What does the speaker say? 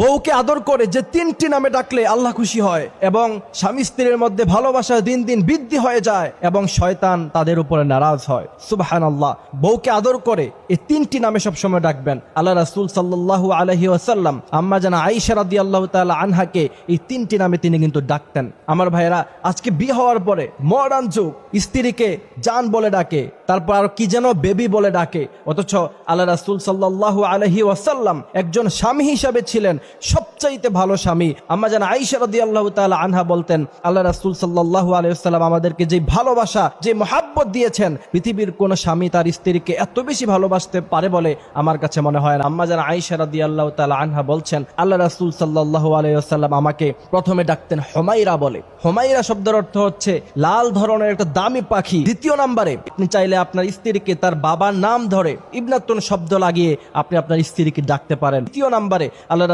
বউকে আদর করে যে তিনটি নামে ডাকলে আল্লাহ খুশি হয় এবং স্বামী স্ত্রীর মধ্যে ভালোবাসা দিন দিন বৃদ্ধি হয়ে যায় এবং শয়তান তাদের উপরে নারাজ হয়। সুবহানাল্লাহ। বউকে আদর করে এই তিনটি নামে সবসময় ডাকবেন। আল্লাহ রাসূল সাল্লাল্লাহু আলাইহি ওয়াসাল্লাম আম্মা জানা আয়েশা রাদিয়াল্লাহু তাআলা আনহাকে এই তিনটি নামে তিনি কিন্তু ডাকতেন। আমার ভাইয়েরা, আজকে বিয়ে হওয়ার পরে মডার্ন যুগ, স্ত্রীকে জান বলে ডাকে, তারপর আর কি যেন বেবি বলে ডাকে, অথচ আল্লাহ রাসূল সাল্লাল্লাহু আলাইহি ওয়াসাল্লাম একজন স্বামী হিসাবে ছিলেন সবচাইতে ভালো স্বামী। আম্মা জান আয়েশা রাদিয়াল্লাহু তাআলা আনহা বলতেন, আল্লাহ রাসূল সাল্লাল্লাহু আলাইহি ওয়াসাল্লাম আমাদেরকে যে ভালোবাসা, যে মহব্বত দিয়েছেন, পৃথিবীর কোন স্বামী তার স্ত্রীকে এত বেশি ভালোবাসতে পারে বলে আমার কাছে মনে হয় না। আম্মা জান আয়েশা রাদিয়াল্লাহু তাআলা আনহা বলছেন, আল্লাহ রাসূল সাল্লাল্লাহু আলাইহি ওয়াসাল্লাম আমাকে প্রথমে ডাকতেন হুমাইরা বলে। হুমাইরা শব্দের অর্থ হচ্ছে লাল ধরনের একটা দামি পাখি। দ্বিতীয় নম্বরে আপনি চাইলে আপনার স্ত্রীকে তার বাবার নাম ধরে ইবনাতুন শব্দ লাগিয়ে আপনি আপনার স্ত্রীকে ডাকতে পারেন। তৃতীয় নম্বরে আল্লাহ